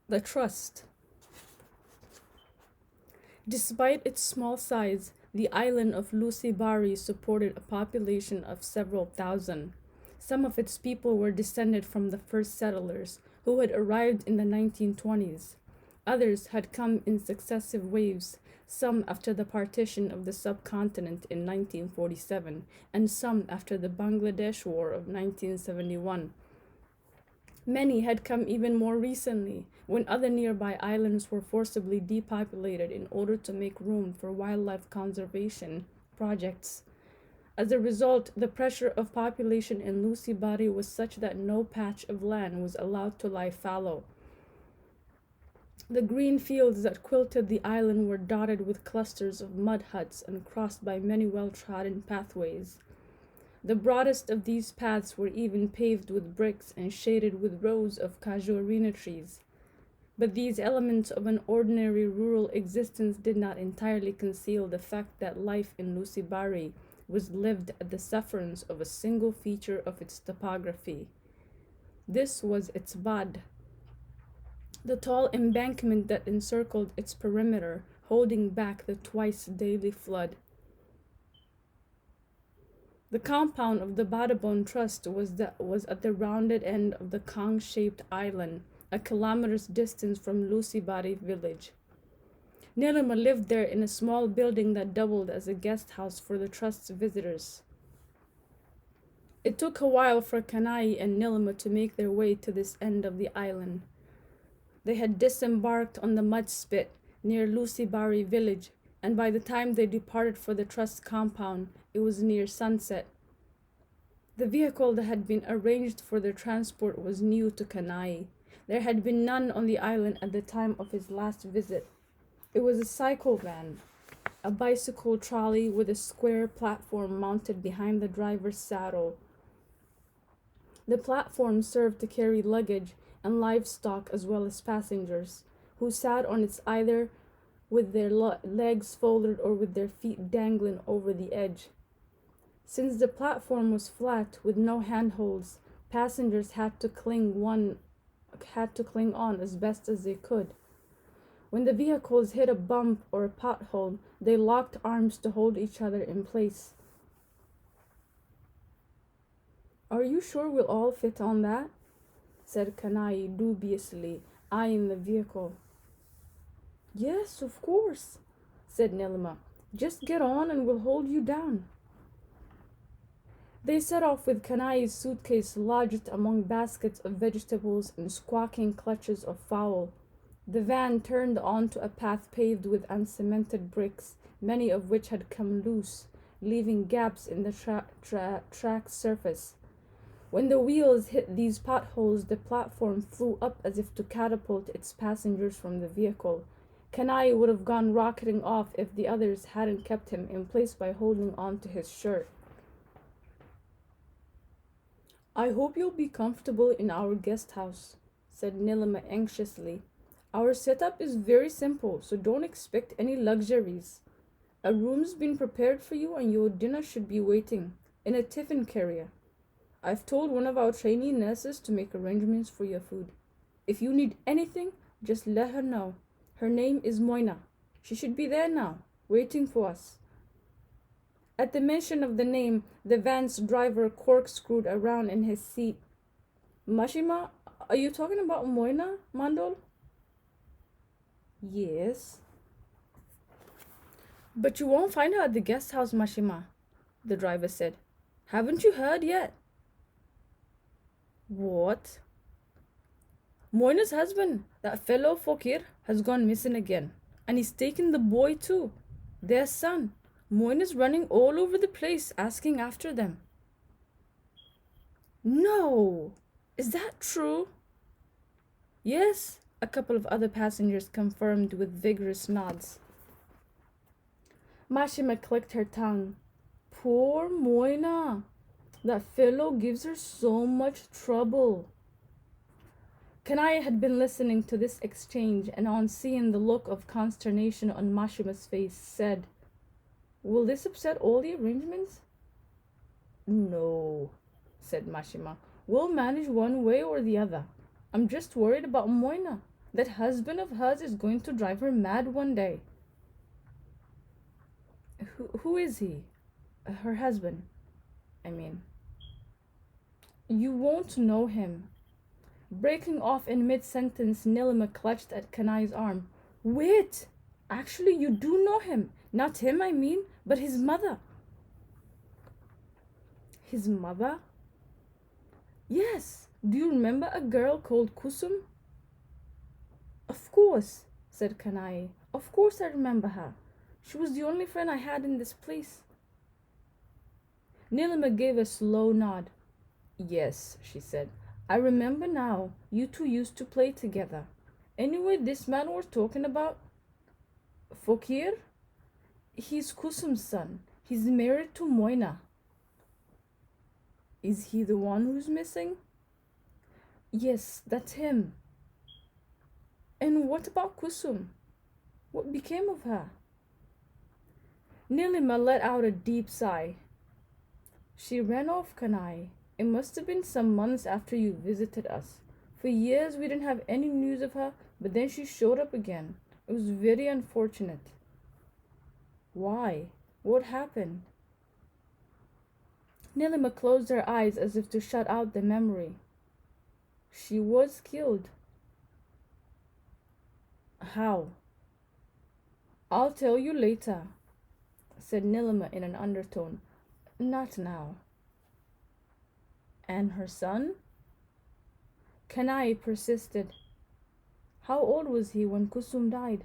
The Trust. Despite its small size, the island of Lusibari supported a population of several thousand. Some of its people were descended from the first settlers, who had arrived in the 1920s. Others had come in successive waves, some after the partition of the subcontinent in 1947, and some after the Bangladesh War of 1971. Many had come even more recently, when other nearby islands were forcibly depopulated in order to make room for wildlife conservation projects. As a result, the pressure of population in Lusibari was such that no patch of land was allowed to lie fallow. The green fields that quilted the island were dotted with clusters of mud huts and crossed by many well-trodden pathways. The broadest of these paths were even paved with bricks and shaded with rows of casuarina trees. But these elements of an ordinary rural existence did not entirely conceal the fact that life in Lusibari was lived at the sufferance of a single feature of its topography. This was its bad, the tall embankment that encircled its perimeter, holding back the twice daily flood. The compound of the Badabon Trust was at the rounded end of the cone-shaped island, a kilometer's distance from Lusibari village. Nilima lived there in a small building that doubled as a guest house for the Trust's visitors. It took a while for Kanai and Nilima to make their way to this end of the island. They had disembarked on the mud spit near Lusibari village, and by the time they departed for the Trust compound, it was near sunset. The vehicle that had been arranged for their transport was new to Kanai. There had been none on the island at the time of his last visit. It was a cycle van, a bicycle trolley with a square platform mounted behind the driver's saddle. The platform served to carry luggage and livestock as well as passengers, who sat on its either with their legs folded or with their feet dangling over the edge. Since the platform was flat with no handholds, passengers had to cling on as best as they could. When the vehicles hit a bump or a pothole, they locked arms to hold each other in place. "Are you sure we'll all fit on that?" said Kanai dubiously, eyeing the vehicle. "Yes, of course," said Nilima. "Just get on and we'll hold you down." They set off with Kanai's suitcase lodged among baskets of vegetables and squawking clutches of fowl. The van turned onto a path paved with uncemented bricks, many of which had come loose, leaving gaps in the track's surface. When the wheels hit these potholes, the platform flew up as if to catapult its passengers from the vehicle. Kanai would have gone rocketing off if the others hadn't kept him in place by holding on to his shirt. "I hope you'll be comfortable in our guest house," said Nilima anxiously. "Our setup is very simple, so don't expect any luxuries. A room's been prepared for you and your dinner should be waiting in a tiffin carrier. I've told one of our trainee nurses to make arrangements for your food. If you need anything, just let her know. Her name is Moina. She should be there now, waiting for us." At the mention of the name, the van's driver corkscrewed around in his seat. "Mashima, are you talking about Moina, Mandol?" "Yes." "But you won't find her at the guest house, Mashima," the driver said. "Haven't you heard yet?" "What?" "Moina's husband, that fellow Fokir, has gone missing again. And he's taken the boy too, their son. Moina's running all over the place asking after them." "No! Is that true?" "Yes," a couple of other passengers confirmed with vigorous nods. Mashima clicked her tongue. "Poor Moina. That fellow gives her so much trouble." Kanai had been listening to this exchange and on seeing the look of consternation on Mashima's face, said, "Will this upset all the arrangements?" "No," said Mashima. "We'll manage one way or the other. I'm just worried about Moina. That husband of hers is going to drive her mad one day. Who is he? Her husband, I mean. You won't know him. Breaking off in mid sentence, Nilima clutched at Kanai's arm. Wait! Actually, you do know him. Not him, I mean, but his mother. His mother? Yes. Do you remember a girl called Kusum? Of course, said Kanai. Of course I remember her. She was the only friend I had in this place. Nilima gave a slow nod. Yes, she said. I remember now. You two used to play together. Anyway, this man we're talking about, Fokir, he's Kusum's son. He's married to Moina. Is he the one who's missing? Yes, that's him. And what about Kusum? What became of her? Nilima let out a deep sigh. She ran off, Kanai. It must have been some months after you visited us. For years we didn't have any news of her, but then she showed up again. It was very unfortunate. Why? What happened? Nilima closed her eyes as if to shut out the memory. She was killed. How? I'll tell you later, said Nilima in an undertone. Not now. And her son? Kanai persisted. How old was he when Kusum died?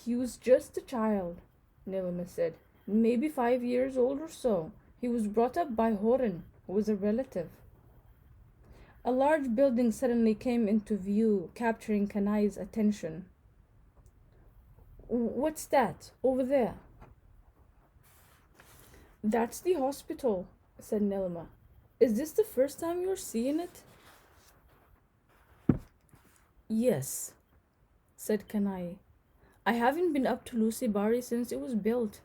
He was just a child, Nilima said. Maybe 5 years old or so. He was brought up by Horan, who was a relative. A large building suddenly came into view, capturing Kanai's attention. What's that, over there? That's the hospital, said Nilima. Is this the first time you're seeing it? Yes, said Kanai. I haven't been up to Lusibari since it was built.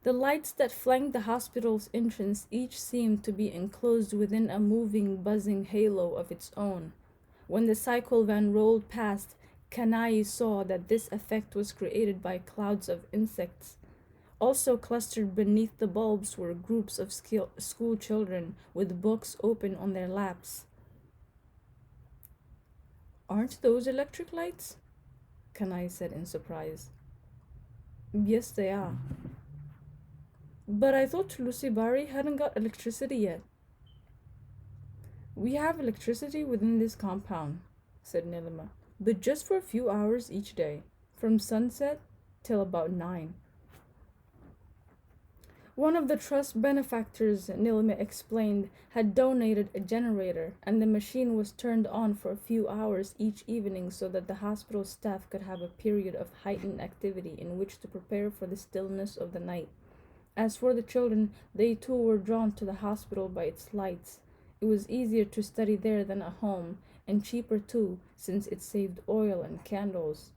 The lights that flanked the hospital's entrance each seemed to be enclosed within a moving, buzzing halo of its own. When the cycle van rolled past, Kanai saw that this effect was created by clouds of insects. Also clustered beneath the bulbs were groups of school children with books open on their laps. Aren't those electric lights? Kanai said in surprise. Yes, they are. But I thought Lusibari hadn't got electricity yet. We have electricity within this compound, said Nilima, but just for a few hours each day, from sunset till about 9. One of the trust benefactors, Nilima explained, had donated a generator, and the machine was turned on for a few hours each evening so that the hospital staff could have a period of heightened activity in which to prepare for the stillness of the night. As for the children, they too were drawn to the hospital by its lights. It was easier to study there than at home, and cheaper too, since it saved oil and candles.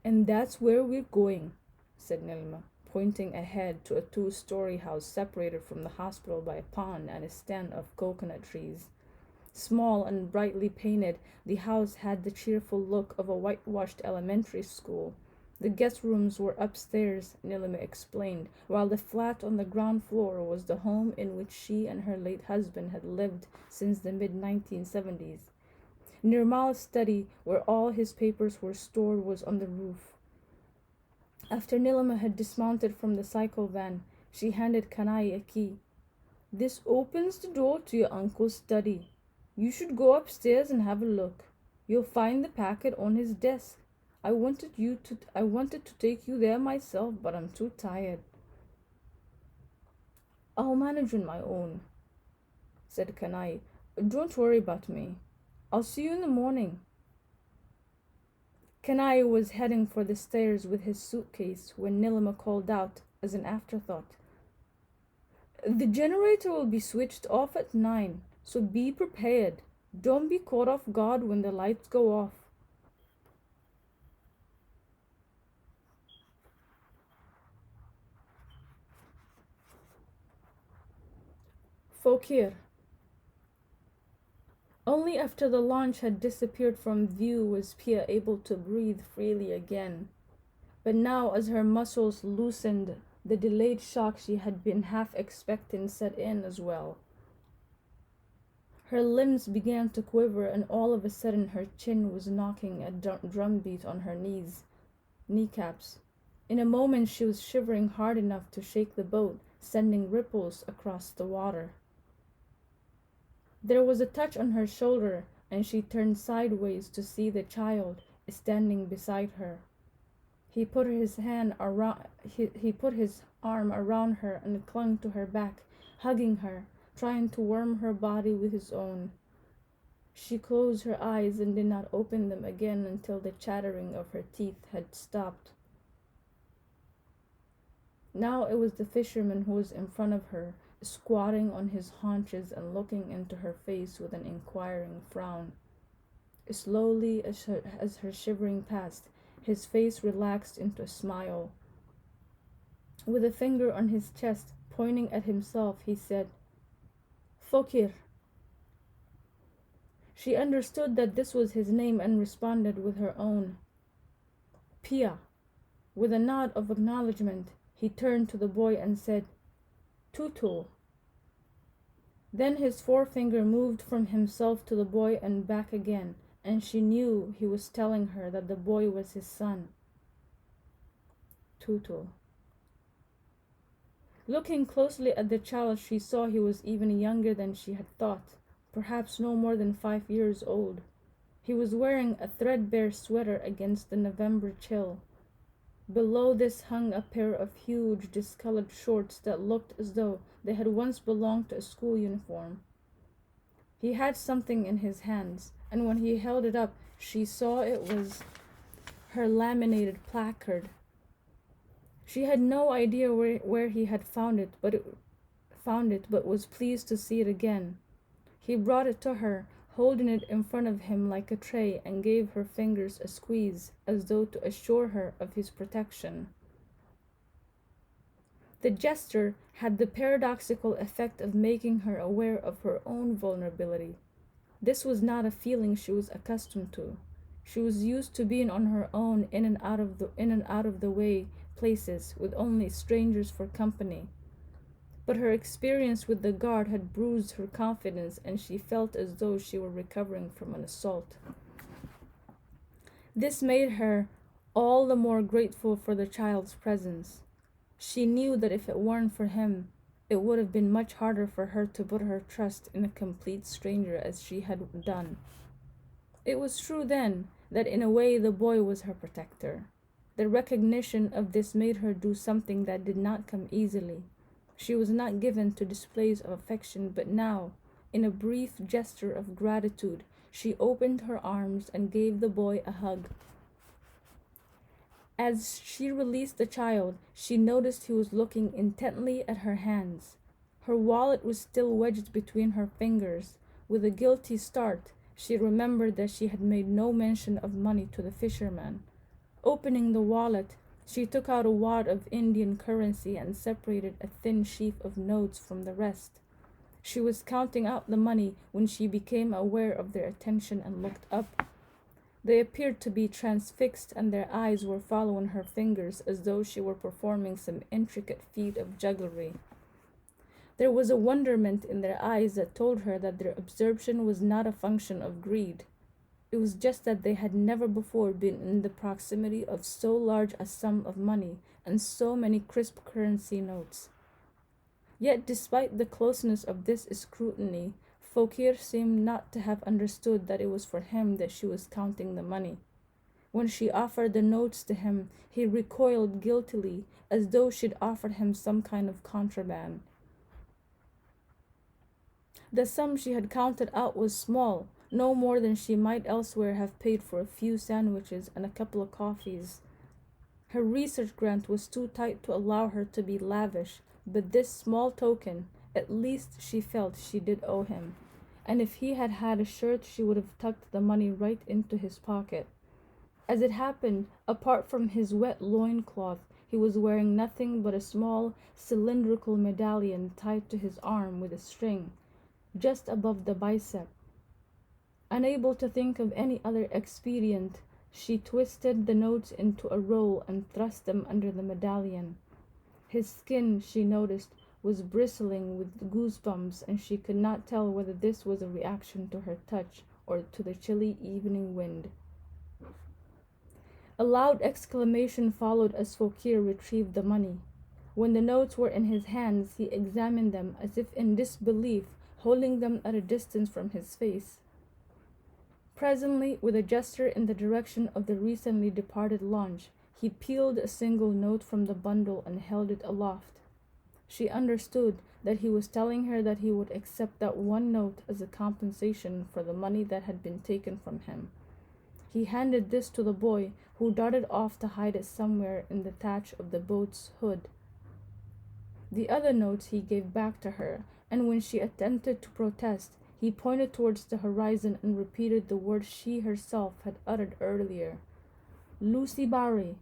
And that's where we're going, said Nilima, pointing ahead to a 2-story house separated from the hospital by a pond and a stand of coconut trees. Small and brightly painted, the house had the cheerful look of a whitewashed elementary school. The guest rooms were upstairs, Nilima explained, while the flat on the ground floor was the home in which she and her late husband had lived since the mid-1970s. Nirmal's study, where all his papers were stored, was on the roof. After Nilima had dismounted from the cycle van, she handed Kanai a key. This opens the door to your uncle's study. You should go upstairs and have a look. You'll find the packet on his desk. I wanted to take you there myself, but I'm too tired. I'll manage on my own, said Kanai. Don't worry about me. I'll see you in the morning. Kanai was heading for the stairs with his suitcase when Nilima called out as an afterthought. The generator will be switched off at 9, so be prepared. Don't be caught off guard when the lights go off. Fokir, Only after the launch had disappeared from view was Pia able to breathe freely again. But now, as her muscles loosened, the delayed shock she had been half expecting set in as well. Her limbs began to quiver, and all of a sudden her chin was knocking a drumbeat on her kneecaps. In a moment she was shivering hard enough to shake the boat, sending ripples across the water. There was a touch on her shoulder, and she turned sideways to see the child standing beside her. He put his arm around her and clung to her back, hugging her, trying to warm her body with his own. She closed her eyes and did not open them again until the chattering of her teeth had stopped. Now it was the fisherman who was in front of her, squatting on his haunches and looking into her face with an inquiring frown. Slowly, as her shivering passed, his face relaxed into a smile. With a finger on his chest, pointing at himself, he said, "Fokir." She understood that this was his name and responded with her own, "Pia." With a nod of acknowledgement, he turned to the boy and said, "Tutul." Then his forefinger moved from himself to the boy and back again, and she knew he was telling her that the boy was his son. Tutul. Looking closely at the child, she saw he was even younger than she had thought, perhaps no more than 5 years old. He was wearing a threadbare sweater against the November chill. Below this hung a pair of huge discolored shorts that looked as though they had once belonged to a school uniform. He had something in his hands, and when he held it up, she saw it was her laminated placard. She had no idea where he had found it, but was pleased to see it again. He brought it to her, holding it in front of him like a tray, and gave her fingers a squeeze, as though to assure her of his protection. The gesture had the paradoxical effect of making her aware of her own vulnerability. This was not a feeling she was accustomed to. She was used to being on her own in and out of the way places, with only strangers for company. But her experience with the guard had bruised her confidence, and she felt as though she were recovering from an assault. This made her all the more grateful for the child's presence. She knew that if it weren't for him, it would have been much harder for her to put her trust in a complete stranger as she had done. It was true then that in a way the boy was her protector. The recognition of this made her do something that did not come easily. She was not given to displays of affection, but now, in a brief gesture of gratitude, she opened her arms and gave the boy a hug. As she released the child, she noticed he was looking intently at her hands. Her wallet was still wedged between her fingers. With a guilty start, she remembered that she had made no mention of money to the fisherman. Opening the wallet, she took out a wad of Indian currency and separated a thin sheaf of notes from the rest. She was counting out the money when she became aware of their attention and looked up. They appeared to be transfixed, and their eyes were following her fingers as though she were performing some intricate feat of jugglery. There was a wonderment in their eyes that told her that their absorption was not a function of greed. It was just that they had never before been in the proximity of so large a sum of money and so many crisp currency notes. Yet despite the closeness of this scrutiny, Fokir seemed not to have understood that it was for him that she was counting the money. When she offered the notes to him, he recoiled guiltily, as though she'd offered him some kind of contraband. The sum she had counted out was small, no more than she might elsewhere have paid for a few sandwiches and a couple of coffees. Her research grant was too tight to allow her to be lavish, but this small token, at least she felt she did owe him. And if he had had a shirt, she would have tucked the money right into his pocket. As it happened, apart from his wet loincloth, he was wearing nothing but a small cylindrical medallion tied to his arm with a string, just above the bicep. Unable to think of any other expedient, she twisted the notes into a roll and thrust them under the medallion. His skin, she noticed, was bristling with goosebumps, and she could not tell whether this was a reaction to her touch or to the chilly evening wind. A loud exclamation followed as Fokir retrieved the money. When the notes were in his hands, he examined them as if in disbelief, holding them at a distance from his face. Presently, with a gesture in the direction of the recently departed launch, he peeled a single note from the bundle and held it aloft. She understood that he was telling her that he would accept that one note as a compensation for the money that had been taken from him. He handed this to the boy, who darted off to hide it somewhere in the thatch of the boat's hood. The other notes he gave back to her, and when she attempted to protest, he pointed towards the horizon and repeated the words she herself had uttered earlier. Lusibari.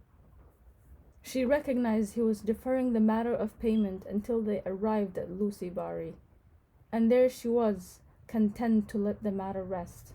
She recognized he was deferring the matter of payment until they arrived at Lusibari, and there she was, content to let the matter rest.